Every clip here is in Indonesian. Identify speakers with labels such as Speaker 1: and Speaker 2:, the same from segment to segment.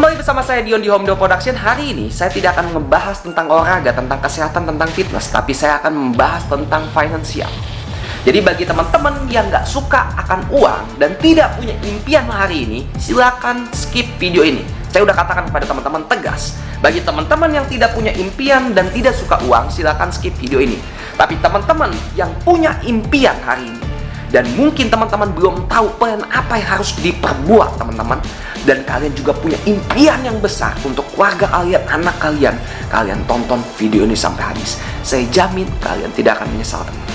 Speaker 1: Kembali bersama saya Dion di Home Deo Production. Hari ini saya tidak akan membahas tentang olahraga, tentang kesehatan, tentang fitness, tapi saya akan membahas tentang finansial. Jadi bagi teman-teman yang nggak suka akan uang dan tidak punya impian hari ini, silakan skip video ini. Saya udah katakan kepada teman-teman tegas. Bagi teman-teman yang tidak punya impian dan tidak suka uang, silakan skip video ini. Tapi teman-teman yang punya impian hari ini, dan mungkin teman-teman belum tahu plan apa yang harus diperbuat teman-teman, dan kalian juga punya impian yang besar untuk keluarga kalian, anak kalian, kalian tonton video ini sampai habis. Saya jamin kalian tidak akan menyesal, teman.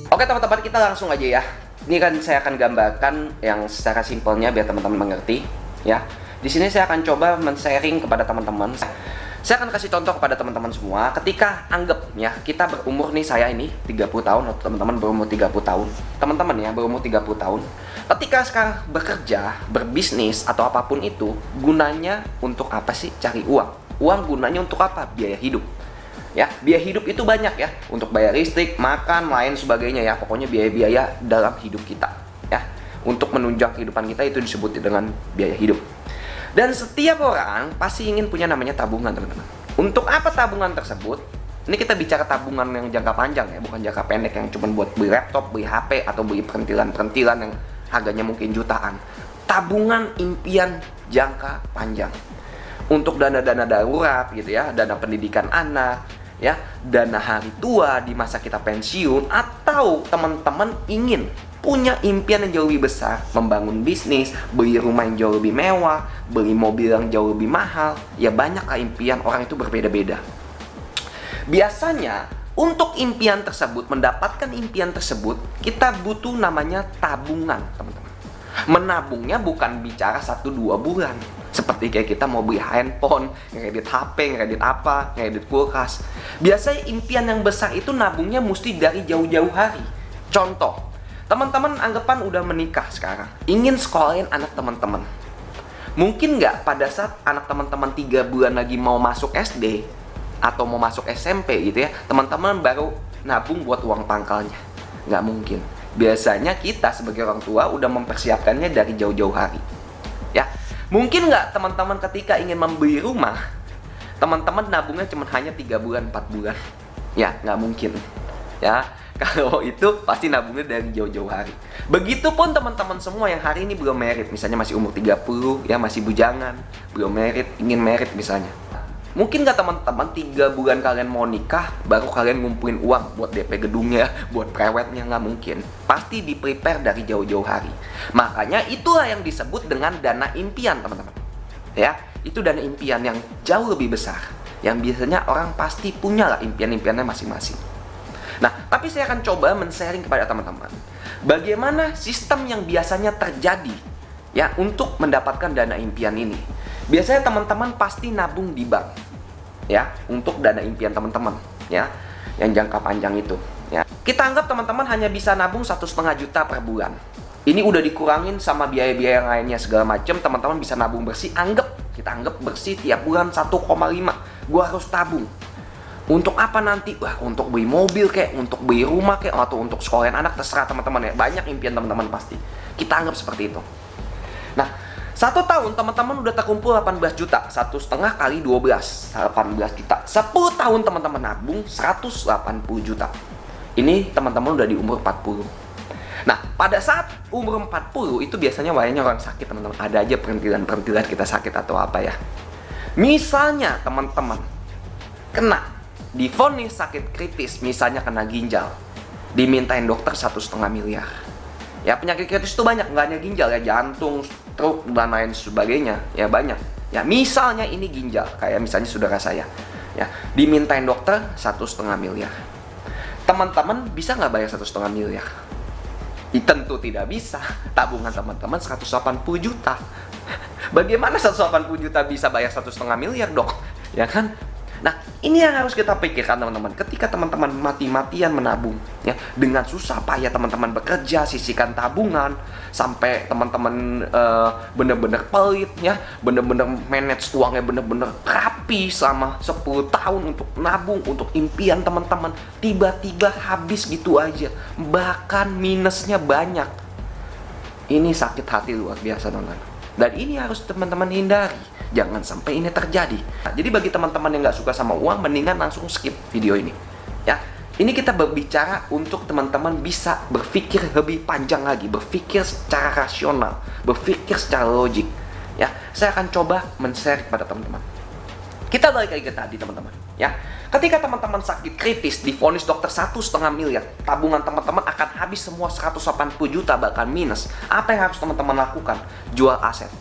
Speaker 1: Oke teman-teman, kita langsung aja ya. Ini kan saya akan gambarkan yang secara simpelnya biar teman-teman mengerti ya. Di sini saya akan coba men-sharing kepada teman-teman. Saya akan kasih contoh kepada teman-teman semua. Ketika anggap ya, kita berumur nih, saya ini 30 tahun atau teman-teman berumur 30 tahun. Teman-teman ya berumur 30 tahun. Ketika sekarang bekerja, berbisnis atau apapun itu, gunanya untuk apa sih? Cari uang. Uang gunanya untuk apa? Biaya hidup. Ya, biaya hidup itu banyak ya, untuk bayar listrik, makan, lain sebagainya ya. Pokoknya biaya-biaya dalam hidup kita ya. Untuk menunjang kehidupan kita itu disebut dengan biaya hidup. Dan setiap orang pasti ingin punya namanya tabungan, teman-teman. Untuk apa tabungan tersebut? Ini kita bicara tabungan yang jangka panjang ya, bukan jangka pendek yang cuma buat beli laptop, beli HP, atau beli perintilan-perintilan yang harganya mungkin jutaan. Tabungan impian jangka panjang. Untuk dana-dana darurat gitu ya, dana pendidikan anak, ya, dana hari tua di masa kita pensiun, atau teman-teman ingin punya impian yang jauh lebih besar, membangun bisnis, beli rumah yang jauh lebih mewah, beli mobil yang jauh lebih mahal. Ya banyaklah impian, orang itu berbeda-beda. Biasanya untuk impian tersebut, mendapatkan impian tersebut, kita butuh namanya tabungan, teman-teman. Menabungnya bukan bicara 1-2 bulan. Seperti kayak kita mau beli handphone, ngedit HP, ngedit apa, ngedit kulkas. Biasanya impian yang besar itu nabungnya mesti dari jauh-jauh hari. Contoh, teman-teman anggapan udah menikah sekarang, ingin sekolahin anak teman-teman. Mungkin nggak pada saat anak teman-teman 3 bulan lagi mau masuk SD atau mau masuk SMP gitu ya, teman-teman baru nabung buat uang pangkalnya? Nggak mungkin. Biasanya kita sebagai orang tua udah mempersiapkannya dari jauh-jauh hari. Ya, mungkin nggak teman-teman ketika ingin membeli rumah, teman-teman nabungnya cuma hanya 3 bulan, 4 bulan? Ya, nggak mungkin. Ya, kalau itu pasti nabungnya dari jauh-jauh hari. Begitupun teman-teman semua yang hari ini belum merit, misalnya masih umur 30, ya masih bujangan, belum merit, ingin merit misalnya. Mungkin nggak teman-teman 3 bulan kalian mau nikah, baru kalian ngumpulin uang buat DP gedungnya, buat prewednya? Nggak mungkin. Pasti di-prepare dari jauh-jauh hari. Makanya itulah yang disebut dengan dana impian, teman-teman. Ya, itu dana impian yang jauh lebih besar. Yang biasanya orang pasti punya lah impian-impiannya masing-masing. Nah, tapi saya akan coba men-sharing kepada teman-teman bagaimana sistem yang biasanya terjadi ya untuk mendapatkan dana impian ini. Biasanya teman-teman pasti nabung di bank ya untuk dana impian teman-teman ya yang jangka panjang itu ya. Kita anggap teman-teman hanya bisa nabung 1,5 juta per bulan. Ini udah dikurangin sama biaya-biaya yang lainnya segala macam, teman-teman bisa nabung bersih. Kita anggap bersih tiap bulan 1,5. Gua harus tabung. Untuk apa nanti? Wah, untuk beli mobil kayak, untuk beli rumah kayak, atau untuk sekolahin anak, terserah teman-teman ya. Banyak impian teman-teman pasti. Kita anggap seperti itu. Nah, 1 tahun teman-teman udah terkumpul 18 juta. 1,5 kali 12, 18 juta. 10 tahun teman-teman nabung 180 juta. Ini teman-teman udah di umur 40. Nah, pada saat umur 40 itu biasanya banyak orang sakit, teman-teman. Ada aja perintilan-perintilan kita sakit atau apa ya. Misalnya teman-teman kena divonis sakit kritis, misalnya kena ginjal, dimintain dokter 1,5 miliar. Ya, penyakit kritis itu banyak, nggak hanya ginjal ya, jantung, stroke, dan lain sebagainya. Ya banyak. Ya, misalnya ini ginjal, kayak misalnya saudara saya. Ya, dimintain dokter 1,5 miliar. Teman-teman bisa nggak bayar 1,5 miliar? Tentu tidak bisa. Tabungan teman-teman 180 juta. Bagaimana 180 juta bisa bayar 1,5 miliar, dok? Ya kan? Nah, ini yang harus kita pikirkan, teman-teman. Ketika teman-teman mati-matian menabung, ya, dengan susah payah teman-teman bekerja, sisihkan tabungan, sampai teman-teman bener-bener pelit, ya, bener-bener manage uangnya bener-bener rapi sama 10 tahun untuk nabung, untuk impian teman-teman. Tiba-tiba habis gitu aja, bahkan minusnya banyak. Ini sakit hati luar biasa, teman-teman. Dan ini harus teman-teman hindari. Jangan sampai ini terjadi. Nah, jadi bagi teman-teman yang nggak suka sama uang, mendingan langsung skip video ini. Ya, ini kita berbicara untuk teman-teman bisa berpikir lebih panjang lagi, berpikir secara rasional, berpikir secara logik. Ya, saya akan coba men-share kepada teman-teman. Kita balik lagi ke tadi, teman-teman. Ya, ketika teman-teman sakit kritis, divonis dokter 1,5 miliar, tabungan teman-teman akan habis semua 180 juta, bahkan minus. Apa yang harus teman-teman lakukan? Jual aset.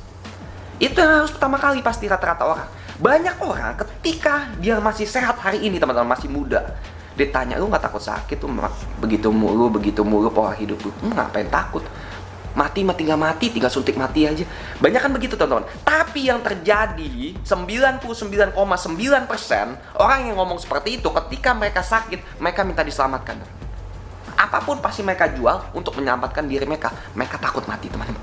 Speaker 1: Itu yang harus pertama kali pasti rata-rata orang. Banyak orang ketika dia masih sehat hari ini, teman-teman, masih muda, ditanya, lu nggak takut sakit tuh begitu mulu pola hidup lu? Ngapain takut? Mati nggak mati, tinggal suntik mati aja. Banyak kan begitu, teman-teman. Tapi yang terjadi 99,9% orang yang ngomong seperti itu ketika mereka sakit, mereka minta diselamatkan. Apapun pasti mereka jual untuk menyelamatkan diri mereka. Mereka takut mati, teman-teman.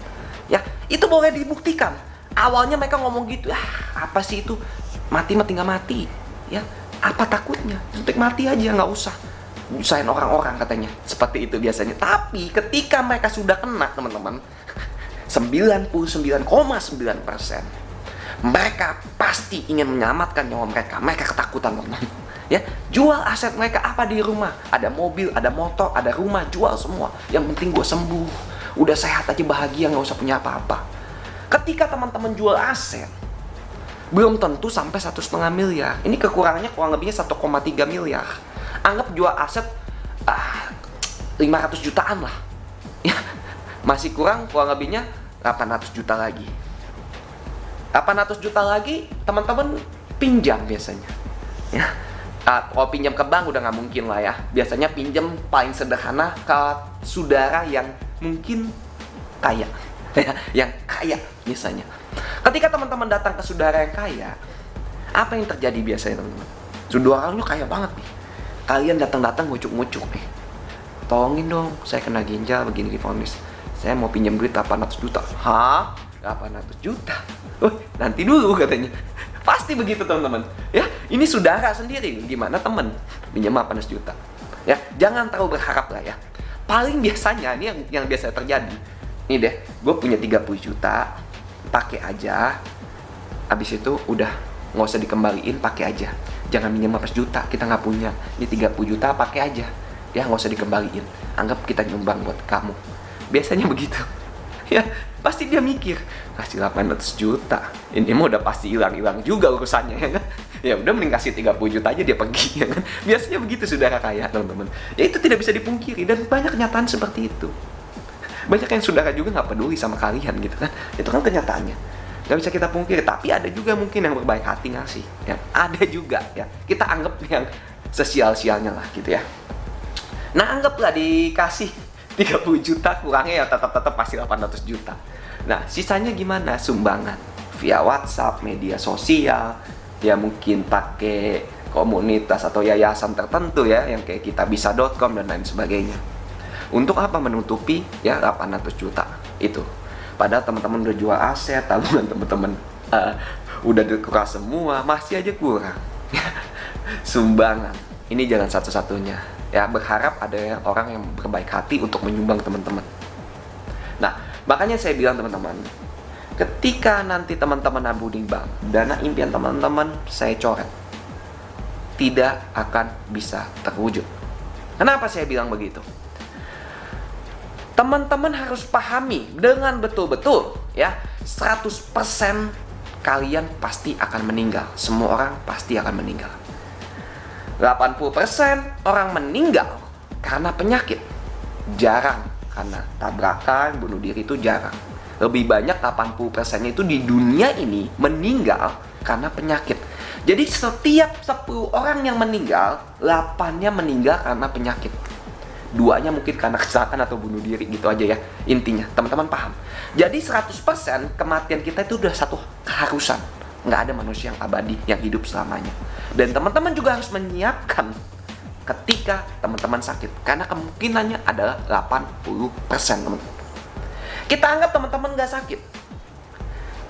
Speaker 1: Ya, itu boleh dibuktikan. Awalnya mereka ngomong gitu, apa sih itu? Mati nggak mati. Ya, apa takutnya? Suntik mati aja, nggak usah nyusahin orang-orang, katanya. Seperti itu biasanya. Tapi ketika mereka sudah kena, teman-teman, 99,9% mereka pasti ingin menyelamatkan nyawa mereka. Mereka ketakutan, teman-teman. Ya, jual aset mereka apa di rumah. Ada mobil, ada motor, ada rumah, jual semua. Yang penting gue sembuh. Udah sehat aja, bahagia, nggak usah punya apa-apa. Ketika teman-teman jual aset, belum tentu sampai 1,5 miliar. Ini kekurangannya kurang lebihnya 1,3 miliar. Anggap jual aset 500 jutaan lah. Ya, masih kurang lebihnya 800 juta lagi. 800 juta lagi teman-teman pinjam biasanya. Ya, kalau pinjam ke bank udah nggak mungkin lah ya. Biasanya pinjam paling sederhana ke saudara yang mungkin kaya. Yang kaya misalnya. Ketika teman-teman datang ke saudara yang kaya, apa yang terjadi biasanya, teman-teman? Saudara lu kaya banget nih. Kalian datang-datang ngucuk-ngucuk nih. Tolongin dong, saya kena ginjal begini divonis. Saya mau pinjam duit 800 juta. Hah? 800 juta? Nanti dulu katanya. Pasti begitu, teman-teman. Ya, ini saudara sendiri. Gimana teman? Pinjam 800 juta. Ya, jangan terlalu berharap lah ya. Paling biasanya, ini yang biasa terjadi. Ini deh, gue punya 30 juta. Pakai aja. Habis itu udah, nggak usah dikembaliin, pakai aja. Jangan minjem 15 juta, kita nggak punya. Ini 30 juta, pakai aja. Ya, nggak usah dikembaliin. Anggap kita nyumbang buat kamu. Biasanya begitu. Ya, pasti dia mikir, kasih 800 juta. Ini mah udah pasti hilang-hilang juga urusannya, ya kan? Ya udah, mending kasih 30 juta aja dia pergi, ya kan? Biasanya begitu saudara kaya, teman-teman. Ya itu tidak bisa dipungkiri, dan banyak kenyataan seperti itu. Banyak yang saudara juga nggak peduli sama kalian, gitu kan? Itu kan kenyataannya. Nggak bisa kita pungkiri, tapi ada juga mungkin yang berbaik hati ngasih, ya. Ada juga, ya. Kita anggap yang sesial-sialnya lah, gitu ya. Nah, anggaplah dikasih 30 juta, kurangnya ya tetap pasti 800 juta. Nah, sisanya gimana? Sumbangan via WhatsApp, media sosial, ya mungkin pakai komunitas atau yayasan tertentu ya, yang kayak kitabisa.com dan lain sebagainya. Untuk apa? Menutupi ya 800 juta itu. Padahal teman-teman udah jual aset, tabungan teman-teman udah dikuras semua, masih aja kurang. Sumbangan, ini jalan satu-satunya. Ya, berharap ada orang yang berbaik hati untuk menyumbang teman-teman. Nah, makanya saya bilang teman-teman, ketika nanti teman-teman nabung di bank, dana impian teman-teman saya coret, tidak akan bisa terwujud. Kenapa saya bilang begitu? Teman-teman harus pahami dengan betul-betul ya, 100% kalian pasti akan meninggal. Semua orang pasti akan meninggal. 80% orang meninggal karena penyakit. Jarang karena tabrakan, bunuh diri, itu jarang. Lebih banyak 80%-nya itu di dunia ini meninggal karena penyakit. Jadi setiap 10 orang yang meninggal, 8-nya meninggal karena penyakit. 2-nya mungkin karena kecelakaan atau bunuh diri, gitu aja ya intinya. Teman-teman paham? Jadi 100% kematian kita itu udah satu keharusan. Nggak ada manusia yang abadi, yang hidup selamanya. Dan teman-teman juga harus menyiapkan ketika teman-teman sakit, karena kemungkinannya adalah 80%, teman-teman. Kita anggap teman-teman nggak sakit,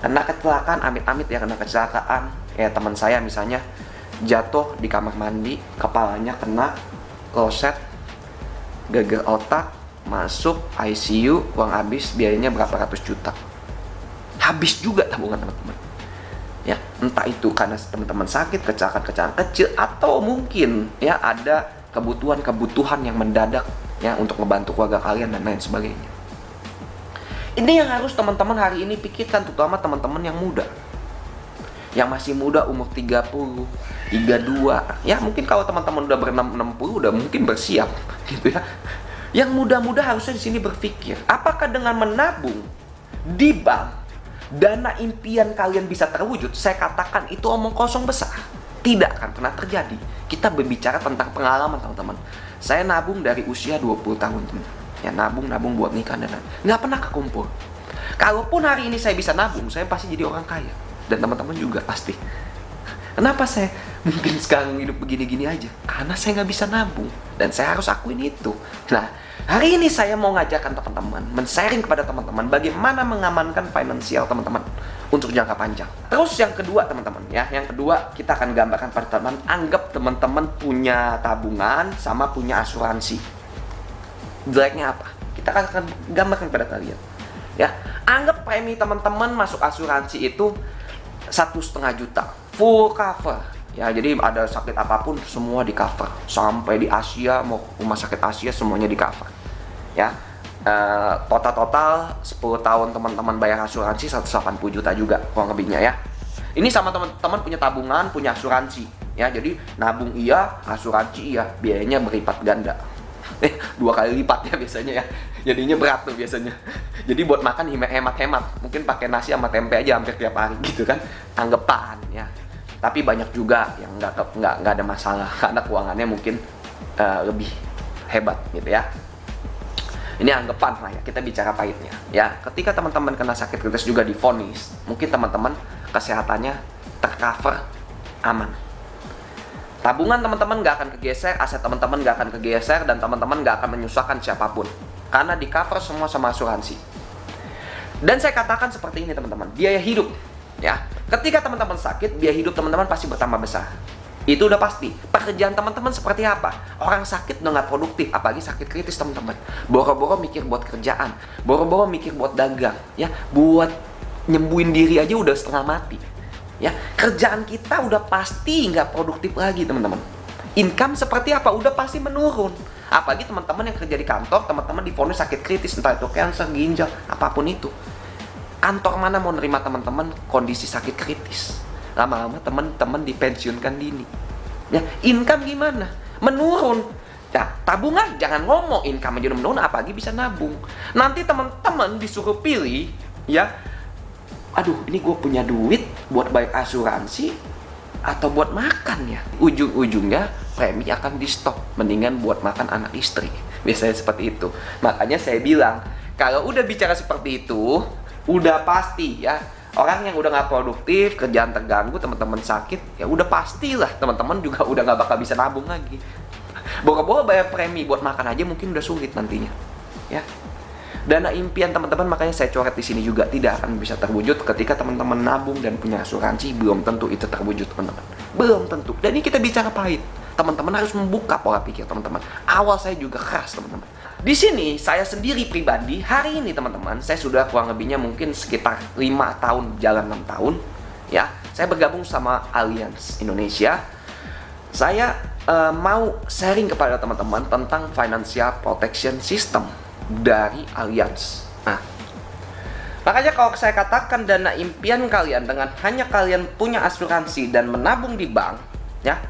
Speaker 1: kena kecelakaan, amit-amit ya, kena kecelakaan. Ya, teman saya misalnya jatuh di kamar mandi, kepalanya kena kloset, geger otak, masuk ICU, uang habis, biayanya berapa ratus juta. Habis juga tabungan teman-teman. Ya, entah itu karena teman-teman sakit, kecelakaan kecil, atau mungkin ya ada kebutuhan yang mendadak ya untuk membantu keluarga kalian dan lain sebagainya. Ini yang harus teman-teman hari ini pikirkan, terutama teman-teman yang muda. Yang masih muda, umur 30, 32. Ya mungkin kalau teman-teman udah ber-60 udah mungkin bersiap gitu ya. Yang muda-muda harusnya di sini berpikir, apakah dengan menabung di bank dana impian kalian bisa terwujud? Saya katakan itu omong kosong besar. Tidak akan pernah terjadi. Kita berbicara tentang pengalaman teman-teman. Saya nabung dari usia 20 tahun teman. Ya nabung buat nikah dan lain. Nggak pernah kekumpul. Kalaupun hari ini saya bisa nabung, saya pasti jadi orang kaya. Dan teman-teman juga pasti. Kenapa saya mungkin sekarang hidup begini-gini aja? Karena saya nggak bisa nabung. Dan saya harus akuin itu. Nah, hari ini saya mau ngajarkan teman-teman, men-sharing kepada teman-teman bagaimana mengamankan finansial teman-teman untuk jangka panjang. Terus yang kedua teman-teman ya, yang kedua kita akan gambarkan pada teman, anggap teman-teman punya tabungan sama punya asuransi. Jeleknya apa? Kita akan gambarkan pada kalian. Ya, anggap premi teman-teman masuk asuransi itu 1,5 juta, full cover. Ya, jadi ada sakit apapun semua di cover. Sampai di Asia, mau rumah sakit Asia semuanya di cover. Ya, total 10 tahun teman-teman bayar asuransi 180 juta juga kurang lebihnya ya. Ini sama teman-teman punya tabungan, punya asuransi. Ya, jadi nabung iya, asuransi iya, biayanya berlipat ganda. 2 kali lipat ya biasanya ya. Jadinya berat tuh biasanya. Jadi buat makan hemat-hemat. Mungkin pakai nasi sama tempe aja hampir tiap hari gitu kan. Anggapan ya. Tapi banyak juga yang nggak ada masalah karena keuangannya mungkin lebih hebat gitu ya. Ini anggapan lah ya, kita bicara pahitnya. Ya, ketika teman-teman kena sakit kritis juga divonis, mungkin teman-teman kesehatannya tercover aman. Tabungan teman-teman nggak akan kegeser, aset teman-teman nggak akan kegeser, dan teman-teman nggak akan menyusahkan siapapun. Karena di cover semua sama asuransi. Dan saya katakan seperti ini teman-teman, biaya hidup. Ya, ketika teman-teman sakit, biaya hidup teman-teman pasti bertambah besar. Itu udah pasti. Pekerjaan teman-teman seperti apa? Orang sakit udah nggak produktif, apalagi sakit kritis teman-teman. Boro-boro mikir buat kerjaan, boro-boro mikir buat dagang, ya, buat nyembuhin diri aja udah setengah mati. Ya, kerjaan kita udah pasti nggak produktif lagi teman-teman. Income seperti apa? Udah pasti menurun. Apalagi teman-teman yang kerja di kantor, teman-teman divonis sakit kritis, entah itu cancer, ginjal, apapun itu. Kantor mana mau nerima teman-teman kondisi sakit kritis? Lama-lama teman-teman dipensiunkan dini. Ya, income gimana? Menurun. Ya, tabungan jangan ngomong, income aja menurun, apalagi bisa nabung. Nanti teman-teman disuruh pilih, ya. Aduh, ini gue punya duit buat bayar asuransi atau buat makan ya. Ujung-ujungnya premi akan di stop, mendingan buat makan anak istri. Biasanya seperti itu. Makanya saya bilang, kalau udah bicara seperti itu, udah pasti ya, orang yang udah nggak produktif, kerjaan terganggu, teman-teman sakit, ya udah pastilah teman-teman juga udah nggak bakal bisa nabung lagi. Boro-boro bayar premi buat makan aja mungkin udah sulit nantinya. Ya. Dana impian teman-teman, makanya saya coret di sini juga, tidak akan bisa terwujud ketika teman-teman nabung dan punya asuransi. Belum tentu itu terwujud teman-teman, belum tentu. Dan ini kita bicara pahit, teman-teman harus membuka pola pikir teman-teman. Awal saya juga keras teman-teman. Di sini saya sendiri pribadi hari ini teman-teman, saya sudah kurang lebihnya mungkin sekitar 5 tahun jalan 6 tahun ya. Saya bergabung sama Allianz Indonesia. Saya mau sharing kepada teman-teman tentang financial protection system dari Allianz. Nah, makanya kalau saya katakan dana impian kalian dengan hanya kalian punya asuransi dan menabung di bank, ya,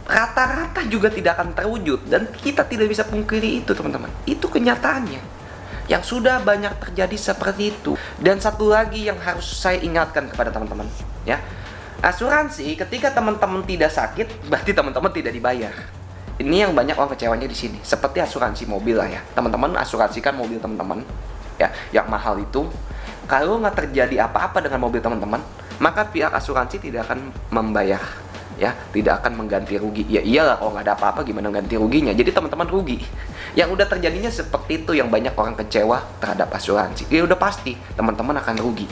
Speaker 1: rata-rata juga tidak akan terwujud. Dan kita tidak bisa pungkiri itu teman-teman. Itu kenyataannya yang sudah banyak terjadi seperti itu. Dan satu lagi yang harus saya ingatkan kepada teman-teman, ya, asuransi ketika teman-teman tidak sakit berarti teman-teman tidak dibayar. Ini yang banyak orang kecewanya di sini. Seperti asuransi mobil lah ya. Teman-teman asuransikan mobil teman-teman, ya, yang mahal itu. Kalau nggak terjadi apa-apa dengan mobil teman-teman, maka pihak asuransi tidak akan membayar, ya, tidak akan mengganti rugi. Ya iyalah, kalau nggak ada apa-apa gimana ganti ruginya. Jadi teman-teman rugi. Yang udah terjadinya seperti itu, yang banyak orang kecewa terhadap asuransi. Ya udah pasti teman-teman akan rugi.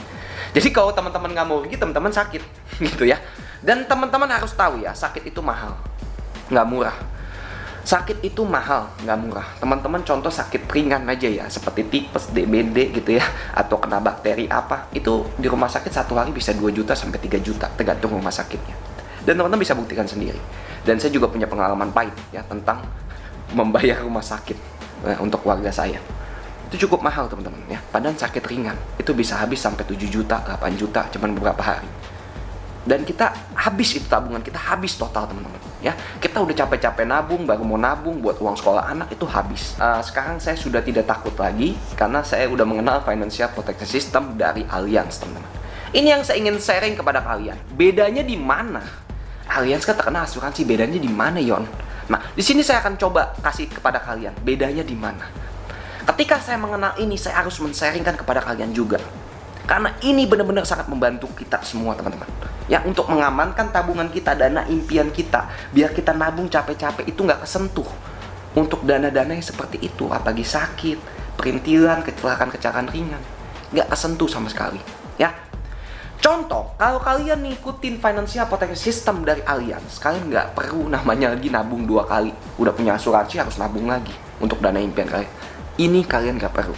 Speaker 1: Jadi kalau teman-teman nggak mau rugi, teman-teman sakit, gitu ya. Dan teman-teman harus tahu ya, sakit itu mahal, nggak murah. Sakit itu mahal, nggak murah. Teman-teman contoh sakit ringan aja ya, seperti tipes, DBD gitu ya, atau kena bakteri apa, itu di rumah sakit satu hari bisa 2 juta sampai 3 juta, tergantung rumah sakitnya. Dan teman-teman bisa buktikan sendiri. Dan saya juga punya pengalaman pahit ya, tentang membayar rumah sakit untuk keluarga saya. Itu cukup mahal teman-teman ya, padahal sakit ringan, itu bisa habis sampai 7 juta, 8 juta, cuman beberapa hari. Dan kita habis itu tabungan, kita habis total teman-teman ya. Kita udah capek-capek nabung, baru mau nabung buat uang sekolah anak, itu habis. Sekarang saya sudah tidak takut lagi, karena saya udah mengenal Financial Protection System dari Allianz teman-teman. Ini yang saya ingin sharing kepada kalian. Bedanya di mana? Allianz kan terkenal asuransi, bedanya di mana Yon? Nah, di sini saya akan coba kasih kepada kalian, bedanya di mana. Ketika saya mengenal ini, saya harus men-sharingkan kepada kalian juga. Karena ini benar-benar sangat membantu kita semua teman-teman. Ya, untuk mengamankan tabungan kita, dana impian kita, biar kita nabung capek-capek itu nggak kesentuh. Untuk dana-dana yang seperti itu, apalagi sakit, perintilan, kecelakaan-kecelakaan ringan, nggak kesentuh sama sekali. Ya, contoh, kalau kalian ngikutin Financial Protection System dari Allianz, kalian nggak perlu namanya lagi nabung 2 kali. Udah punya asuransi harus nabung lagi untuk dana impian kalian. Ini kalian nggak perlu.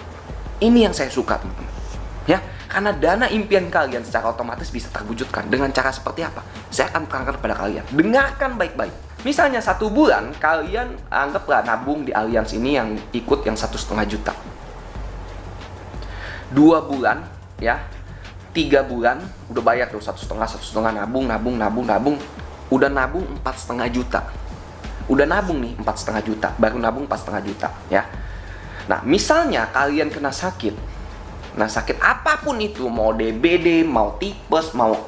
Speaker 1: Ini yang saya suka teman-teman. Ya, karena dana impian kalian secara otomatis bisa terwujudkan. Dengan cara seperti apa? Saya akan terangkan kepada kalian. Dengarkan baik-baik. Misalnya 1 bulan kalian anggaplah nabung di Allianz ini yang ikut yang 1,5 juta. 2 bulan ya, 3 bulan udah bayar tuh 1,5 nabung, udah nabung 4,5 juta. Udah nabung nih 4,5 juta, baru nabung 4,5 juta ya. Nah, misalnya kalian kena sakit. Nah, sakit apapun itu, mau DBD, mau tipes, mau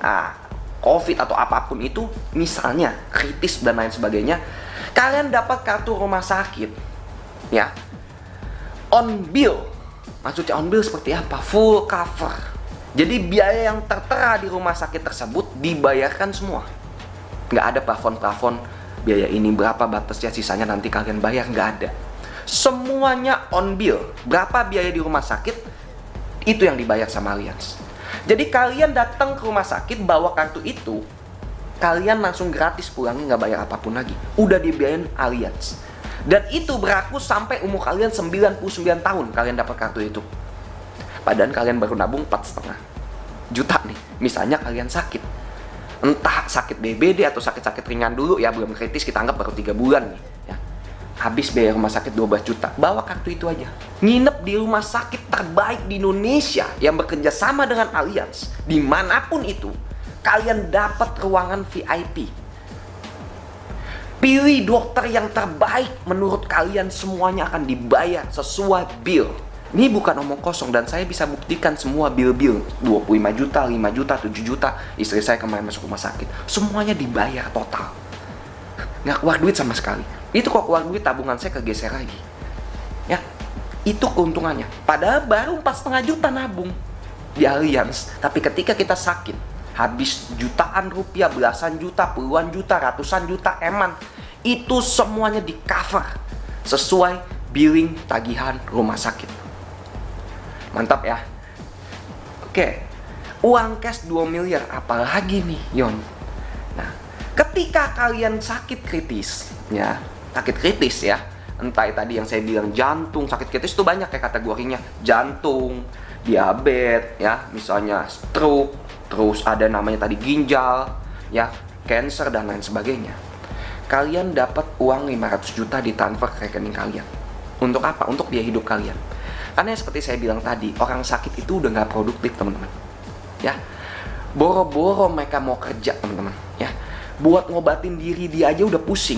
Speaker 1: COVID atau apapun itu, misalnya kritis dan lain sebagainya, kalian dapat kartu rumah sakit ya, on bill. Maksudnya on bill seperti apa? Full cover. Jadi biaya yang tertera di rumah sakit tersebut dibayarkan semua. Nggak ada plafon-plafon, biaya ini berapa batasnya, sisanya nanti kalian bayar, nggak ada. Semuanya on bill. Berapa biaya di rumah sakit, itu yang dibayar sama Allianz. Jadi kalian datang ke rumah sakit bawa kartu itu, kalian langsung gratis pulangnya, nggak bayar apapun lagi. Udah dibiayain Allianz. Dan itu berlaku sampai umur kalian 99 tahun kalian dapat kartu itu. Padahal kalian baru nabung 4,5 juta nih. Misalnya kalian sakit, entah sakit DBD atau sakit-sakit ringan dulu ya, belum kritis, kita anggap baru 3 bulan nih ya. Habis biaya rumah sakit 12 juta, bawa kartu itu aja. Nginep di rumah sakit terbaik di Indonesia yang bekerja sama dengan Allianz. Dimanapun itu, kalian dapat ruangan VIP. Pilih dokter yang terbaik menurut kalian, semuanya akan dibayar sesuai bill. Ini bukan omong kosong, dan saya bisa buktikan semua bill-bill 25 juta, 5 juta, 7 juta. Istri saya kemarin masuk rumah sakit, semuanya dibayar total. Nggak keluar duit sama sekali. Itu kok keluar duit, tabungan saya kegeser lagi. Ya, itu keuntungannya. Padahal baru 4,5 juta nabung di Allianz. Tapi ketika kita sakit, habis jutaan rupiah, belasan juta, puluhan juta, ratusan juta, eman. Itu semuanya di cover sesuai billing tagihan rumah sakit. Mantap ya. Oke, uang cash 2 miliar, apalagi nih Yon. Nah, ketika kalian sakit kritis ya, entah tadi yang saya bilang jantung, sakit kritis itu banyak ya kategorinya. Jantung, diabetes ya, misalnya stroke, terus ada namanya tadi ginjal ya, cancer dan lain sebagainya. Kalian dapat uang 500 juta ditransfer ke rekening kalian. Untuk apa? Untuk biaya hidup kalian. Karena seperti saya bilang tadi, orang sakit itu udah nggak produktif teman-teman ya. Boro-boro mereka mau kerja teman-teman ya, buat ngobatin diri dia aja udah pusing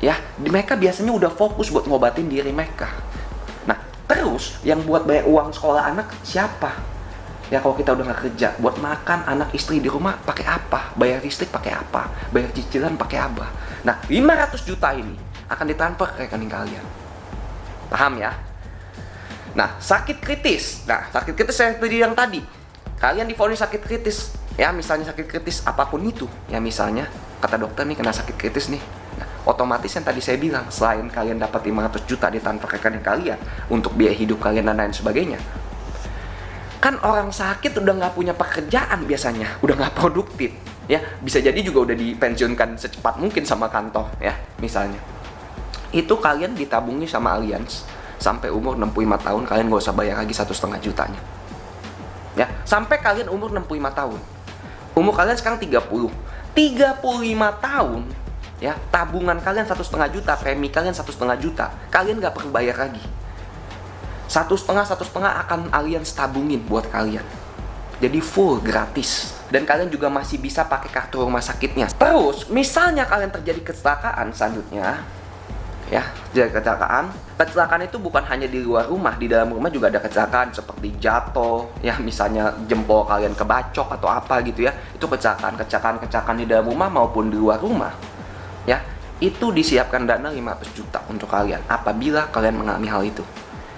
Speaker 1: ya. Mereka biasanya udah fokus buat ngobatin diri mereka. Nah, terus yang buat bayar uang sekolah anak siapa? Ya kalau kita udah nggak kerja, buat makan anak istri di rumah pakai apa? Bayar listrik pakai apa? Bayar cicilan pakai apa? Nah, 500 juta ini akan ditransfer ke rekening kalian. Paham ya? Nah, sakit kritis. Nah, sakit kritis yang tadi. Kalian divonis sakit kritis. Ya, misalnya sakit kritis apapun itu. Ya, misalnya kata dokter nih kena sakit kritis nih. Nah, otomatis yang tadi saya bilang, selain kalian dapat 500 juta ditransfer ke rekening kalian untuk biaya hidup kalian dan lain sebagainya. Kan orang sakit udah nggak punya pekerjaan biasanya, udah nggak produktif. Ya, bisa jadi juga udah dipensiunkan secepat mungkin sama kantor ya, misalnya. itu kalian ditabungi sama Allianz sampai umur 65 tahun, kalian gak usah bayar lagi 1,5 jutanya. Ya, sampai kalian umur 65 tahun. Umur kalian sekarang 35 tahun, ya, tabungan kalian 1,5 juta, premi kalian 1,5 juta, kalian gak perlu bayar lagi. 1,5 akan Allianz tabungin buat kalian. Jadi full gratis. Dan kalian juga masih bisa pakai kartu rumah sakitnya. Terus, misalnya kalian terjadi kecelakaan selanjutnya, ya, terjadi kecelakaan. Kecelakaan itu bukan hanya di luar rumah, di dalam rumah juga ada kecelakaan seperti jatuh, ya, misalnya jempol kalian kebacok atau apa gitu ya. Itu kecelakaan di dalam rumah maupun di luar rumah. Ya, itu disiapkan dana 500 juta untuk kalian apabila kalian mengalami hal itu.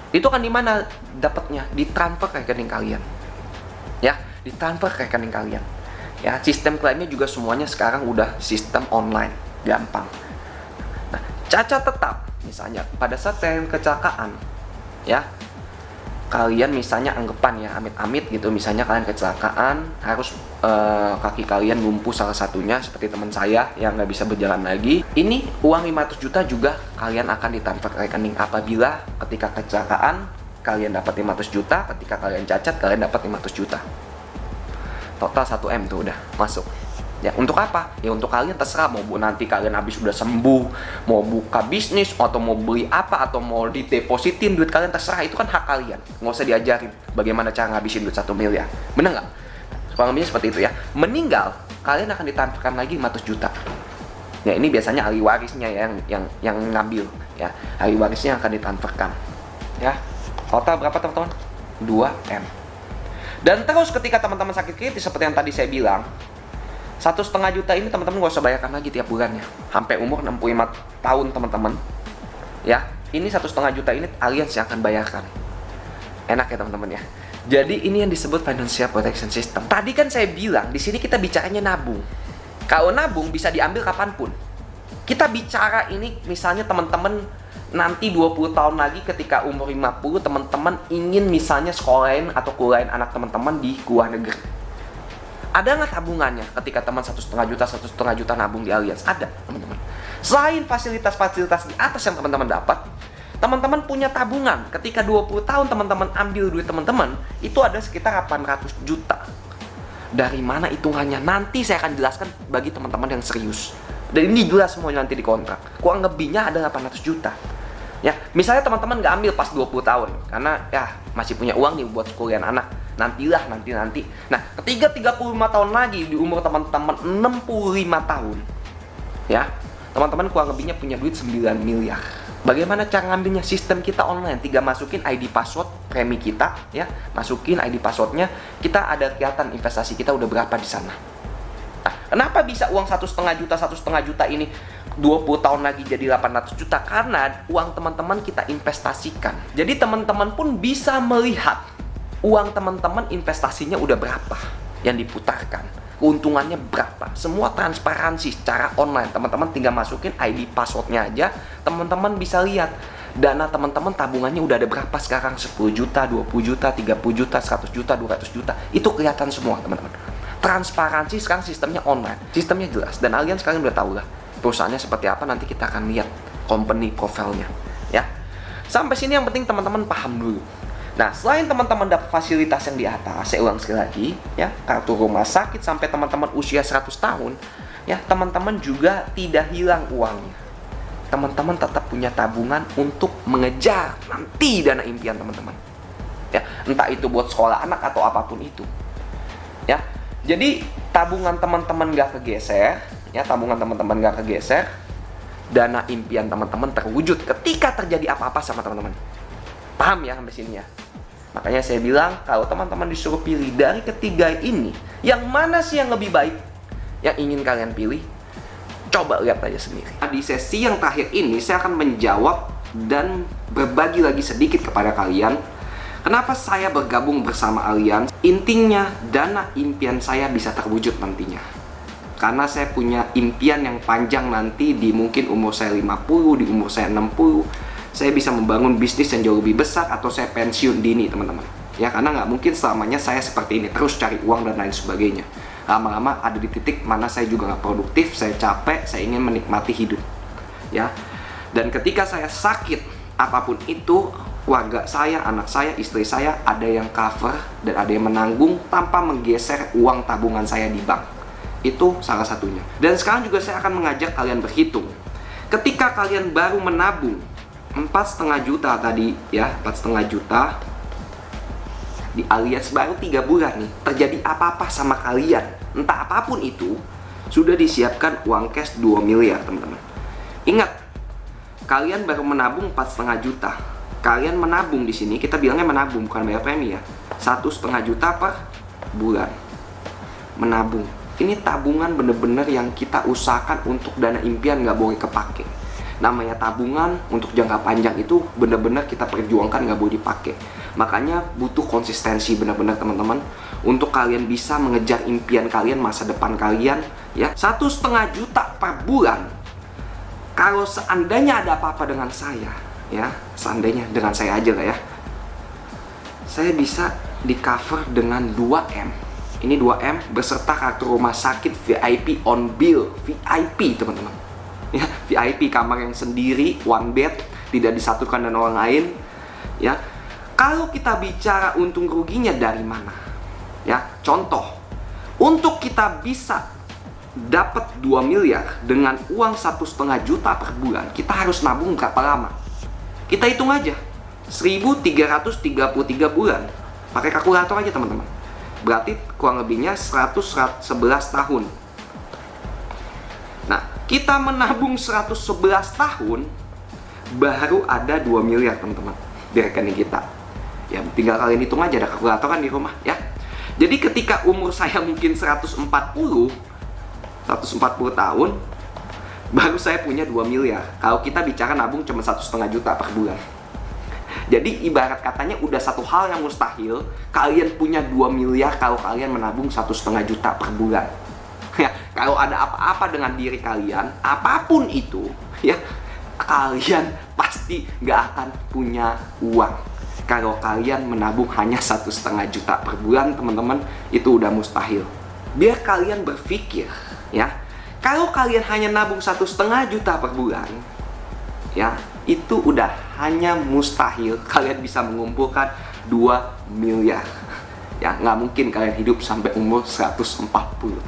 Speaker 1: Itu kan di mana dapatnya? Ditransfer ke rekening kalian. Ya, ditransfer ke rekening kalian. Ya, sistem klaimnya juga semuanya sekarang udah sistem online, gampang. Nah, cacat tetap, misalnya pada saat kalian kecelakaan, ya, kalian misalnya anggapan ya, amit-amit gitu, misalnya kalian kecelakaan, harus kaki kalian lumpuh salah satunya, seperti teman saya yang nggak bisa berjalan lagi. Ini uang 500 juta juga kalian akan ditransfer ke rekening apabila ketika kecelakaan kalian dapat 500 juta, ketika kalian cacat kalian dapat 500 juta. Total 1M tuh udah masuk. Ya, untuk apa? Ya untuk kalian terserah, mau nanti kalian habis udah sembuh, mau buka bisnis, atau mau beli apa, atau mau didepositin duit kalian, terserah, itu kan hak kalian. Nggak usah diajarin bagaimana cara ngabisin duit 1 miliar. Bener nggak? Kurang lebihnya seperti itu ya. Meninggal, kalian akan ditransferkan lagi 500 juta. Ya, ini biasanya ahli warisnya yang ngambil. Ya, ahli warisnya akan ditransferkan. Ya, total berapa teman-teman? 2M. Dan terus ketika teman-teman sakit kritis seperti yang tadi saya bilang, 1,5 juta ini teman-teman gak usah bayarkan lagi tiap bulannya sampai umur 65 tahun teman-teman. Ya, ini 1,5 juta ini Allianz yang akan bayarkan. Enak ya teman-teman ya. Jadi ini yang disebut financial protection system. Tadi kan saya bilang di sini kita bicaranya nabung. Kalau nabung bisa diambil kapanpun. Kita bicara ini misalnya teman-teman nanti 20 tahun lagi ketika umur 50 teman-teman ingin misalnya sekolahin atau kuliahin anak teman-teman di luar negeri. Ada nggak tabungannya ketika teman 1,5 juta nabung di Allianz? Ada, teman-teman. Selain fasilitas-fasilitas di atas yang teman-teman dapat, teman-teman punya tabungan. Ketika 20 tahun teman-teman ambil duit teman-teman, itu ada sekitar 800 juta. Dari mana hitungannya? Nanti saya akan jelaskan bagi teman-teman yang serius. Dan ini jelas semuanya nanti di kontrak. Kurang lebihnya ada 800 juta. Ya, misalnya teman-teman nggak ambil pas 20 tahun karena ya masih punya uang nih buat kuliah anak. Nantilah, nanti. Nah, ketika 35 tahun lagi di umur teman-teman 65 tahun. Ya, teman-teman kurang lebihnya punya duit 9 miliar. Bagaimana cara ngambilnya? Sistem kita online. Tinggal masukin ID password premi kita, ya. Masukin ID passwordnya, kita ada kelihatan investasi kita udah berapa di sana. Nah, kenapa bisa uang 1,5 juta ini 20 tahun lagi jadi 800 juta? Karena uang teman-teman kita investasikan. Jadi teman-teman pun bisa melihat uang teman-teman investasinya udah berapa yang diputarkan, keuntungannya berapa. Semua transparansi secara online. Teman-teman tinggal masukin ID passwordnya aja, teman-teman bisa lihat dana teman-teman tabungannya udah ada berapa sekarang. 10 juta, 20 juta, 30 juta, 100 juta, 200 juta. Itu kelihatan semua teman-teman. Transparansi sekarang sistemnya online, sistemnya jelas. Dan Allianz kalian udah tahu lah perusahaannya seperti apa, nanti kita akan lihat company profile-nya, ya. Sampai sini yang penting teman-teman paham dulu. Nah, selain teman-teman dapat fasilitas yang di atas, saya ulang sekali lagi, ya, kartu rumah sakit sampai teman-teman usia 100 tahun, ya, teman-teman juga tidak hilang uangnya. Teman-teman tetap punya tabungan untuk mengejar nanti dana impian teman-teman. Ya, entah itu buat sekolah anak atau apapun itu. Ya. Jadi, tabungan teman-teman gak kegeser, ya, tabungan teman-teman gak kegeser, dana impian teman-teman terwujud ketika terjadi apa-apa sama teman-teman. Paham ya sampai sini ya? Makanya saya bilang kalau teman-teman disuruh pilih dari ketiga ini, yang mana sih yang lebih baik yang ingin kalian pilih? Coba lihat aja sendiri. Di sesi yang terakhir ini saya akan menjawab dan berbagi lagi sedikit kepada kalian kenapa saya bergabung bersama Allianz. Intinya dana impian saya bisa terwujud nantinya. Karena saya punya impian yang panjang nanti di mungkin umur saya 50, di umur saya 60. Saya bisa membangun bisnis yang jauh lebih besar atau saya pensiun dini teman-teman. Ya, karena nggak mungkin selamanya saya seperti ini terus cari uang dan lain sebagainya. Lama-lama ada di titik mana saya juga nggak produktif, saya capek, saya ingin menikmati hidup. Ya, Dan ketika saya sakit, apapun itu, keluarga saya, anak saya, istri saya, ada yang cover dan ada yang menanggung tanpa menggeser uang tabungan saya di bank. Itu salah satunya. Dan sekarang juga saya akan mengajak kalian berhitung. Ketika kalian baru menabung 4,5 juta tadi ya, 4,5 juta di alias baru 3 bulan nih, terjadi apa-apa sama kalian, entah apapun itu, sudah disiapkan uang cash 2 miliar teman-teman. Ingat, kalian baru menabung 4,5 juta. Kalian menabung di sini, kita bilangnya menabung, bukan bayar premi ya. 1,5 juta per bulan. Menabung. Ini tabungan bener-bener yang kita usahakan untuk dana impian, nggak boleh kepake. Namanya tabungan untuk jangka panjang itu bener-bener kita perjuangkan, nggak boleh dipakai. Makanya butuh konsistensi bener-bener teman-teman untuk kalian bisa mengejar impian kalian, masa depan kalian ya. 1,5 juta per bulan. Kalau seandainya ada apa-apa dengan saya ya, seandainya dengan saya aja lah ya, saya bisa di cover dengan 2M. Ini 2M beserta kartu rumah sakit VIP on bill, VIP teman-teman ya, VIP, kamar yang sendiri, one bed, tidak disatukan dengan orang lain ya. Kalau kita bicara untung ruginya dari mana ya, contoh, untuk kita bisa dapat 2 miliar dengan uang 1,5 juta per bulan, kita harus nabung berapa lama? Kita hitung aja, 1.333 bulan. Pakai kalkulator aja teman-teman. Berarti kurang lebihnya 111 tahun. Nah, kita menabung 111 tahun, baru ada 2 miliar teman-teman di rekening kita. Ya, tinggal kalian hitung aja, ada kalkulator kan di rumah ya. Jadi ketika umur saya mungkin 140 tahun, baru saya punya 2 miliar. Kalau kita bicara nabung cuma 1,5 juta per bulan. Jadi ibarat katanya udah satu hal yang mustahil, kalian punya 2 miliar kalau kalian menabung 1,5 juta per bulan. Ya, kalau ada apa-apa dengan diri kalian, apapun itu, ya, kalian pasti nggak akan punya uang. Kalau kalian menabung hanya 1,5 juta per bulan, teman-teman, itu udah mustahil. Biar kalian berpikir, ya, kalau kalian hanya nabung 1,5 juta per bulan, ya, itu udah hanya mustahil kalian bisa mengumpulkan 2 miliar. Ya, nggak mungkin kalian hidup sampai umur 140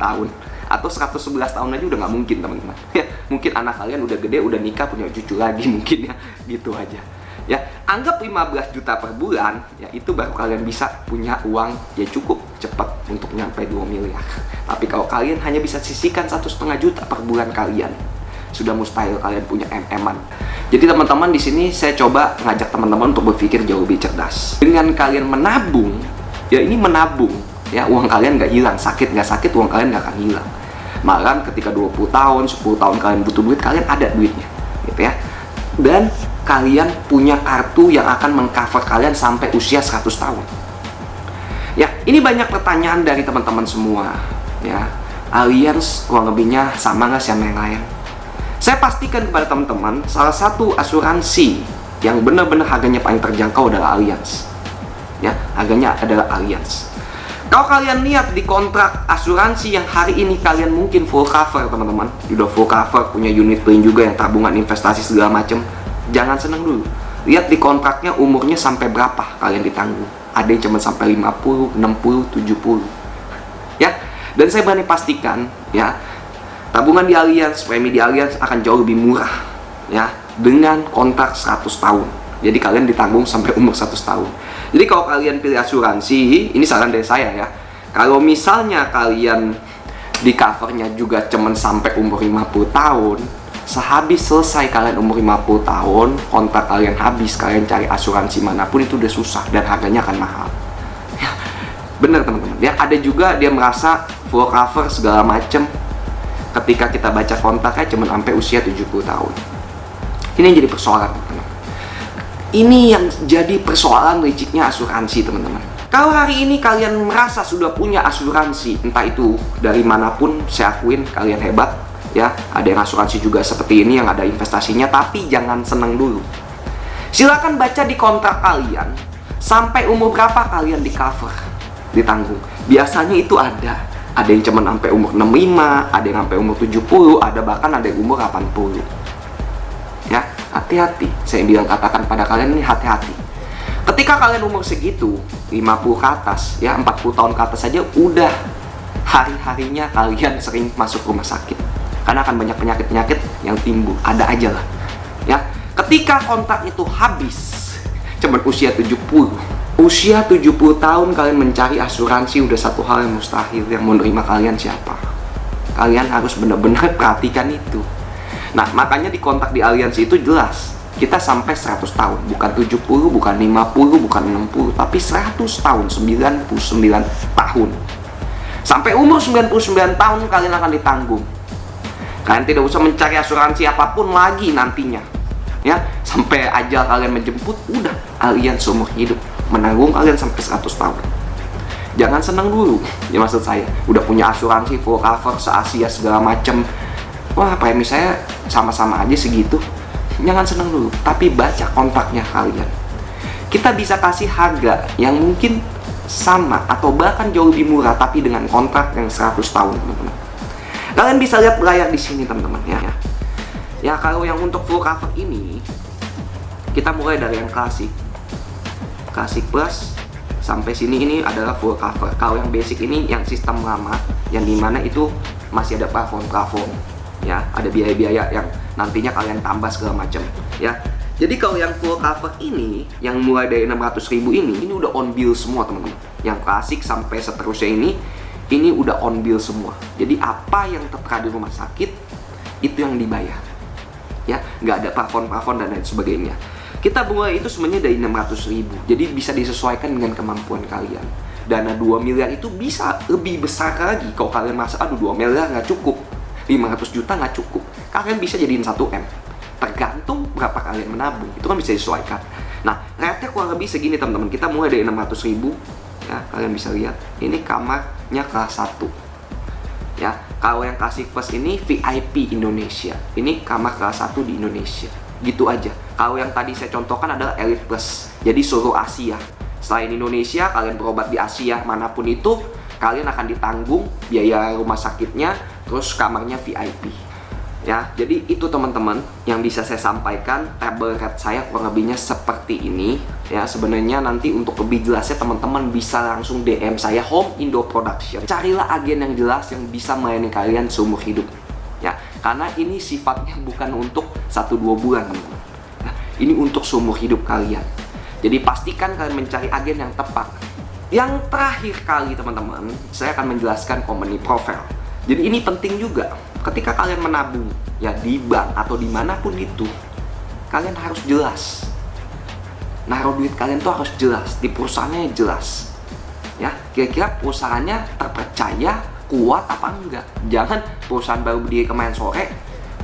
Speaker 1: tahun. Atau 111 tahun aja udah nggak mungkin teman-teman. Ya, mungkin anak kalian udah gede, udah nikah, punya cucu lagi mungkin ya. Gitu aja. Ya, anggap 15 juta per bulan, ya itu baru kalian bisa punya uang ya cukup cepat untuk nyampe 2 miliar. Tapi kalau kalian hanya bisa sisihkan 1,5 juta per bulan kalian, sudah mustahil kalian punya MM-an. Jadi teman-teman, di sini saya coba ngajak teman-teman untuk berpikir jauh lebih cerdas. Dengan kalian menabung, ya ini menabung, ya uang kalian nggak hilang, sakit nggak sakit uang kalian nggak akan hilang. Malah ketika 20 tahun, 10 tahun kalian butuh duit, kalian ada duitnya, gitu ya. Dan kalian punya kartu yang akan mengcover kalian sampai usia 100 tahun. Ya, ini banyak pertanyaan dari teman-teman semua, ya. Allianz kurang lebihnya sama nggak sih sama yang lain? Saya pastikan kepada teman-teman, salah satu asuransi yang benar-benar harganya paling terjangkau adalah Allianz. Ya, harganya adalah Allianz. Kalau kalian lihat di kontrak asuransi yang hari ini kalian mungkin full cover teman-teman, udah full cover, punya unit link juga yang tabungan investasi segala macem, jangan seneng dulu. Lihat di kontraknya umurnya sampai berapa kalian ditanggung. Ada yang cuma sampai 50, 60, 70. Ya, dan saya berani pastikan ya, tabungan di Allianz, premi di Allianz akan jauh lebih murah ya, dengan kontrak 100 tahun. Jadi kalian ditanggung sampai umur 100 tahun. Jadi kalau kalian pilih asuransi, ini saran dari saya ya, kalau misalnya kalian di covernya juga cuman sampai umur 50 tahun, sehabis selesai kalian umur 50 tahun, kontrak kalian habis, kalian cari asuransi manapun itu udah susah dan harganya akan mahal ya. Bener teman-teman ya, ada juga dia merasa full cover segala macem, ketika kita baca kontraknya cuma sampai usia 70 tahun. Ini yang jadi persoalan teman-teman. Ini yang jadi persoalan liciknya asuransi teman-teman. Kalau hari ini kalian merasa sudah punya asuransi, entah itu dari manapun, saya akuin kalian hebat ya. Ada yang asuransi juga seperti ini yang ada investasinya, tapi jangan seneng dulu. Silakan baca di kontrak kalian sampai umur berapa kalian di cover, ditanggung. Biasanya itu ada yang cuma sampai umur 65, ada yang sampai umur 70, ada bahkan ada yang umur 80. Ya, Hati-hati, saya bilang katakan pada kalian ini hati-hati. Ketika kalian umur segitu, 50 ke atas, ya 40 tahun ke atas saja udah hari-harinya kalian sering masuk rumah sakit. Karena akan banyak penyakit-penyakit yang timbul, ada aja lah. Ya, ketika kontrak itu habis, cuman usia 70. Usia 70 tahun kalian mencari asuransi udah satu hal yang mustahil. Yang mau nerima kalian siapa? Kalian harus benar-benar perhatikan itu. Nah, makanya di kontrak di aliansi itu jelas, kita sampai 100 tahun, bukan 70, bukan 50, bukan 60, tapi 100 tahun, 99 tahun. Sampai umur 99 tahun kalian akan ditanggung. Kalian tidak usah mencari asuransi apapun lagi nantinya. Ya, sampai ajal kalian menjemput, udah aliansi seumur hidup menanggung kalian sampai 100 tahun. Jangan senang dulu, ya maksud saya, udah punya asuransi full cover se-Asia segala macem. Wah, premi saya sama-sama aja segitu. Jangan senang dulu, tapi baca kontraknya kalian. Kita bisa kasih harga yang mungkin sama atau bahkan jauh lebih murah, tapi dengan kontrak yang 100 tahun, teman-teman. Kalian bisa lihat layar di sini, teman-teman, ya. Ya, kalau yang untuk full cover ini, kita mulai dari yang klasik. Klasik plus sampai sini ini adalah full cover. Kalau yang basic ini yang sistem lama, yang dimana itu masih ada plafon, ya, ada biaya-biaya yang nantinya kalian tambah segala macam, ya. Jadi kalau yang full cover ini, yang mulai dari 600.000 ini udah on bill semua, teman-teman. Yang klasik sampai seterusnya ini udah on bill semua. Jadi apa yang tertera di rumah sakit itu yang dibayar, ya, nggak ada plafon dan lain sebagainya. Kita mulai itu sebenarnya dari 600.000, jadi bisa disesuaikan dengan kemampuan kalian. Dana 2 miliar itu bisa lebih besar lagi kalau kalian merasa, aduh 2 miliar nggak cukup, 500 juta nggak cukup, kalian bisa jadiin 1M. Tergantung berapa kalian menabung, itu kan bisa disesuaikan. Nah, rate-nya kurang lebih segini, teman-teman. Kita mulai dari 600.000, ya, kalian bisa lihat, ini kamarnya kelas 1. Ya, kalau yang klasik plus ini VIP Indonesia, ini kamar kelas 1 di Indonesia. Gitu aja. Kalau yang tadi saya contohkan adalah Elite Plus, jadi seluruh Asia. Selain Indonesia, kalian berobat di Asia manapun itu, kalian akan ditanggung biaya rumah sakitnya, terus kamarnya VIP. Ya, jadi itu teman-teman yang bisa saya sampaikan. Table rate saya kurang lebihnya seperti ini. Ya, sebenarnya nanti untuk lebih jelasnya teman-teman bisa langsung DM saya Home Indo Production. Carilah agen yang jelas yang bisa melayani kalian seumur hidup. Ya, karena ini sifatnya bukan untuk 1-2 bulan, teman-teman. Nah, ini untuk seumur hidup kalian. Jadi pastikan kalian mencari agen yang tepat. Yang terakhir kali, teman-teman, saya akan menjelaskan company profile. Jadi ini penting juga. Ketika kalian menabung, ya di bank atau dimanapun itu, kalian harus jelas. Naruh duit kalian tuh harus jelas, di perusahaannya jelas. Ya, kira-kira perusahaannya terpercaya, kuat apa enggak. Jangan perusahaan baru berdiri kemarin sore,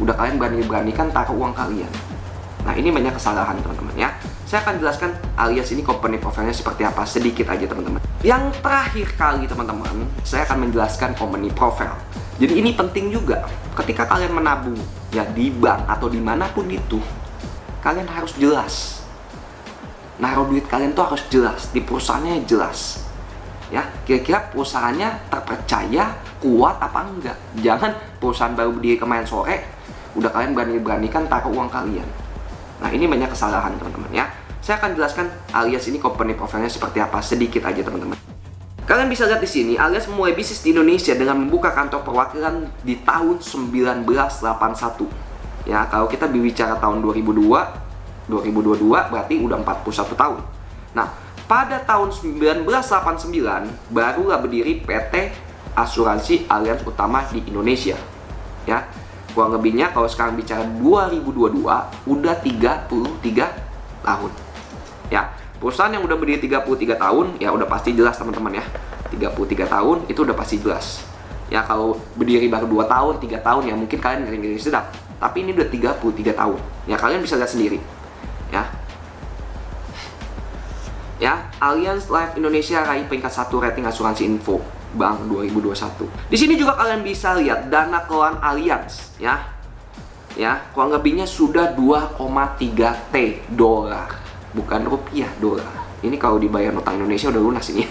Speaker 1: udah kalian berani-beranikan taruh uang kalian. Nah, ini banyak kesalahan, teman-teman, ya. Saya akan jelaskan alias ini company profile-nya seperti apa, sedikit aja, teman-teman. Yang terakhir kali, teman-teman, saya akan menjelaskan company profile. Jadi ini penting juga. Ketika kalian menabung, ya di bank atau dimanapun itu, kalian harus jelas. Naruh duit kalian tuh harus jelas, di perusahaannya jelas. Ya, kira-kira perusahaannya terpercaya, kuat apa enggak. Jangan perusahaan baru berdiri kemarin sore, udah kalian berani-beranikan taruh uang kalian. Nah, ini banyak kesalahan, teman-teman, ya. Saya akan jelaskan alias ini company profile-nya seperti apa, sedikit aja, teman-teman. Kalian bisa lihat di sini, alias memulai bisnis di Indonesia dengan membuka kantor perwakilan di tahun 1981. Ya, kalau kita berbicara tahun 2022 berarti udah 41 tahun. Nah, pada tahun 1989 barulah berdiri PT Asuransi Allianz Utama di Indonesia. Ya, kurang lebihnya kalau sekarang bicara 2022 udah 33 tahun. Ya, perusahaan yang udah berdiri 33 tahun, ya udah pasti jelas, teman-teman, ya. 33 tahun itu udah pasti jelas. Ya, kalau berdiri baru 2 tahun, 3 tahun, ya mungkin kalian ngeri-ngeri sedap. Tapi ini udah 33 tahun. Ya, kalian bisa lihat sendiri. Ya. Ya, Allianz Life Indonesia raih peringkat 1 rating asuransi info Bank 2021. Di sini juga kalian bisa lihat dana kelolaan Allianz, ya. Ya, kurang lebihnya sudah 2,3 T dolar. Bukan rupiah, dolar. Ini kalau dibayar utang Indonesia udah lunas ini.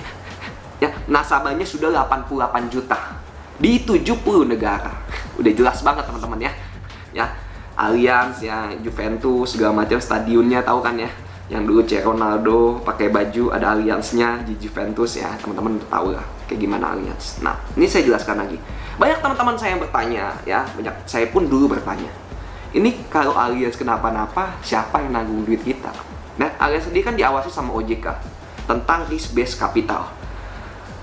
Speaker 1: Ya, nasabahnya sudah 88 juta di 70 negara. Udah jelas banget, teman-teman, ya. Ya. Allianz ya, Juventus segala macam stadionnya tahu kan ya, yang dulu Ronaldo pakai baju ada Allianz-nya di Juventus ya, teman-teman tahu lah kayak gimana Allianz. Nah, ini saya jelaskan lagi. Banyak teman-teman saya yang bertanya ya, banyak saya pun dulu bertanya. Ini kalau Allianz kenapa-napa, siapa yang nanggung duit kita? Nah, Allianz sendiri kan diawasi sama OJK tentang risk based capital.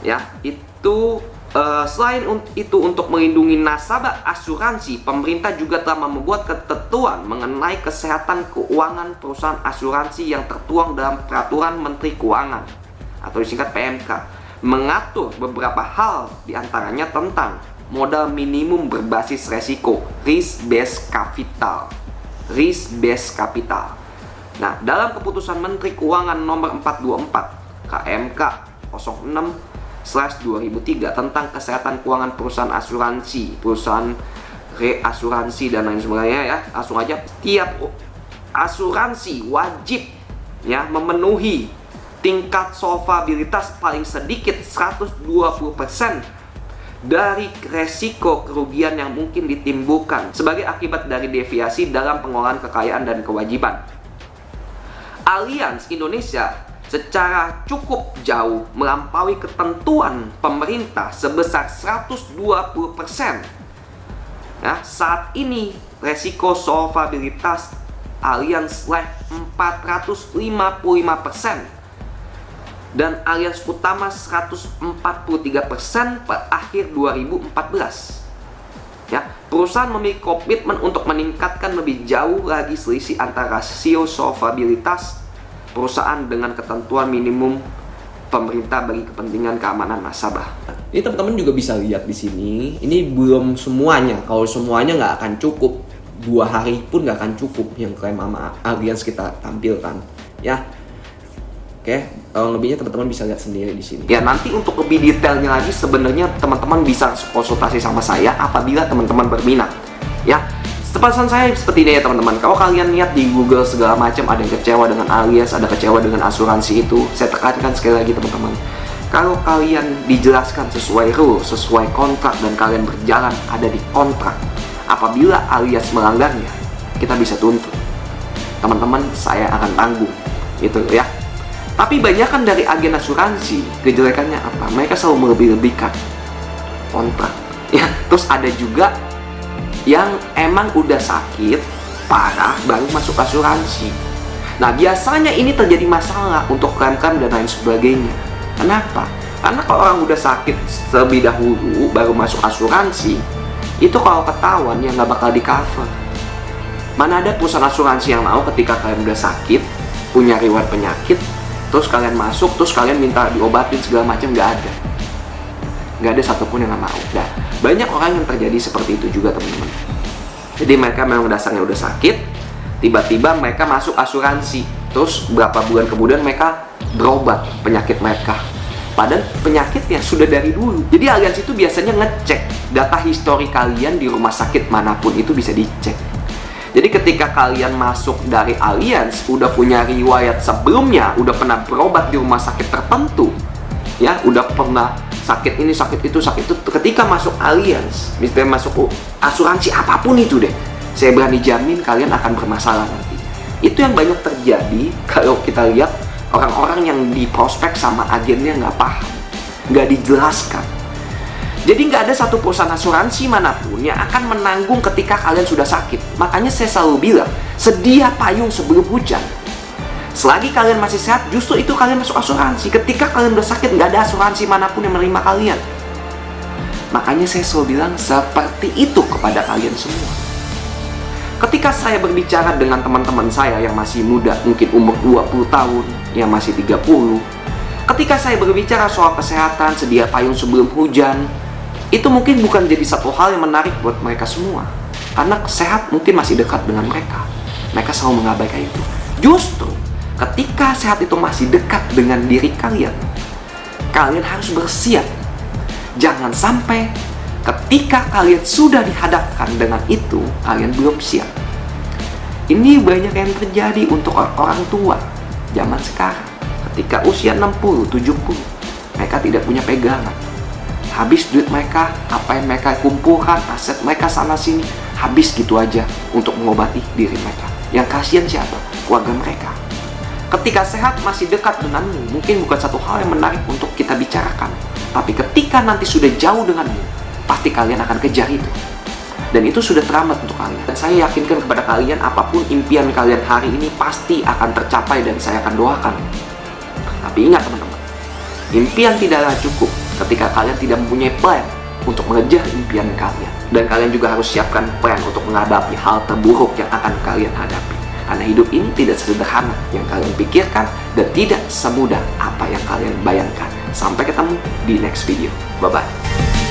Speaker 1: Ya, itu selain itu untuk melindungi nasabah asuransi, pemerintah juga telah membuat ketentuan mengenai kesehatan keuangan perusahaan asuransi yang tertuang dalam Peraturan Menteri Keuangan atau disingkat PMK, mengatur beberapa hal diantaranya tentang modal minimum berbasis resiko, risk based capital. Nah, dalam keputusan Menteri Keuangan nomor 424 KMK 06/2003 tentang kesehatan keuangan perusahaan asuransi, perusahaan reasuransi dan lain sebagainya ya, langsung aja tiap asuransi wajib ya memenuhi tingkat solvabilitas paling sedikit 120% dari resiko kerugian yang mungkin ditimbulkan sebagai akibat dari deviasi dalam pengelolaan kekayaan dan kewajiban. Allianz Indonesia secara cukup jauh melampaui ketentuan pemerintah sebesar 120%. Ya, saat ini resiko solvabilitas Allianz Life 455% dan Allianz Utama 143% per akhir 2014. Ya, perusahaan memiliki komitmen untuk meningkatkan lebih jauh lagi selisih antara rasio solvabilitas perusahaan dengan ketentuan minimum pemerintah bagi kepentingan keamanan nasabah. Ini teman-teman juga bisa lihat di sini. Ini belum semuanya. Kalau semuanya nggak akan cukup, 2 hari pun nggak akan cukup yang klaim sama Allianz kita tampilkan. Ya, oke. Lebihnya teman-teman bisa lihat sendiri di sini. Ya, nanti untuk lebih detailnya lagi sebenarnya teman-teman bisa konsultasi sama saya apabila teman-teman berminat. Ya. Pesan saya seperti ini ya teman-teman. Kalau kalian lihat di Google segala macam ada yang kecewa dengan Allianz, ada kecewa dengan asuransi itu, saya tekankan sekali lagi teman-teman. Kalau kalian dijelaskan sesuai rule, sesuai kontrak dan kalian berjalan ada di kontrak, apabila Allianz melanggarnya, kita bisa tuntut. Teman-teman, saya akan tanggung. Itu ya. Tapi banyak kan dari agen asuransi, kejelekannya apa? Mereka selalu melebih-lebihkan kontrak. Ya, terus ada juga yang emang udah sakit parah baru masuk asuransi. Nah, biasanya ini terjadi masalah untuk klaim-klaim dan lain sebagainya. Kenapa? Karena kalau orang udah sakit terlebih dahulu baru masuk asuransi, itu kalau ketahuan ya nggak bakal di cover. Mana ada perusahaan asuransi yang mau ketika kalian udah sakit, punya riwayat penyakit, terus kalian masuk, terus kalian minta diobatin segala macam, nggak ada. Nggak ada satupun yang nggak mau. Nah, banyak orang yang terjadi seperti itu juga teman-teman. Jadi mereka memang dasarnya udah sakit, tiba-tiba mereka masuk asuransi, terus berapa bulan kemudian mereka berobat penyakit mereka. Padahal penyakitnya sudah dari dulu. Jadi Allianz itu biasanya ngecek data histori kalian di rumah sakit manapun itu bisa dicek. Jadi ketika kalian masuk dari Allianz, udah punya riwayat sebelumnya, udah pernah berobat di rumah sakit tertentu, ya, udah pernah sakit ini, sakit itu, ketika masuk Allianz, misalnya masuk asuransi apapun itu deh, saya berani jamin kalian akan bermasalah nanti. Itu yang banyak terjadi kalau kita lihat orang-orang yang di prospek sama agennya nggak paham, nggak dijelaskan. Jadi nggak ada satu perusahaan asuransi manapun yang akan menanggung ketika kalian sudah sakit. Makanya saya selalu bilang, sedia payung sebelum hujan. Selagi kalian masih sehat, justru itu kalian masuk asuransi. Ketika kalian udah sakit, nggak ada asuransi manapun yang menerima kalian. Makanya saya selalu bilang seperti itu kepada kalian semua. Ketika saya berbicara dengan teman-teman saya yang masih muda, mungkin umur 20 tahun, yang masih 30, ketika saya berbicara soal kesehatan, sedia payung sebelum hujan, itu mungkin bukan jadi satu hal yang menarik buat mereka semua. Karena sehat mungkin masih dekat dengan mereka. Mereka selalu mengabaikan itu. Justru ketika sehat itu masih dekat dengan diri kalian, kalian harus bersiap. Jangan sampai ketika kalian sudah dihadapkan dengan itu, kalian belum siap. Ini banyak yang terjadi untuk orang tua zaman sekarang. Ketika usia 60, 70, mereka tidak punya pegangan. Habis duit mereka, apa yang mereka kumpulkan, aset mereka sana sini, habis gitu aja untuk mengobati diri mereka. Yang kasihan siapa? Keluarga mereka. Ketika sehat masih dekat denganmu, mungkin bukan satu hal yang menarik untuk kita bicarakan. Tapi ketika nanti sudah jauh denganmu, pasti kalian akan kejar itu. Dan itu sudah teramat untuk kalian. Dan saya yakinkan kepada kalian, apapun impian kalian hari ini pasti akan tercapai dan saya akan doakan. Tapi ingat teman-teman, impian tidaklah cukup ketika kalian tidak mempunyai plan untuk mengejar impian kalian. Dan kalian juga harus siapkan plan untuk menghadapi hal terburuk yang akan kalian hadapi. Karena hidup ini tidak sederhana yang kalian pikirkan dan tidak semudah apa yang kalian bayangkan. Sampai ketemu di next video. Bye-bye.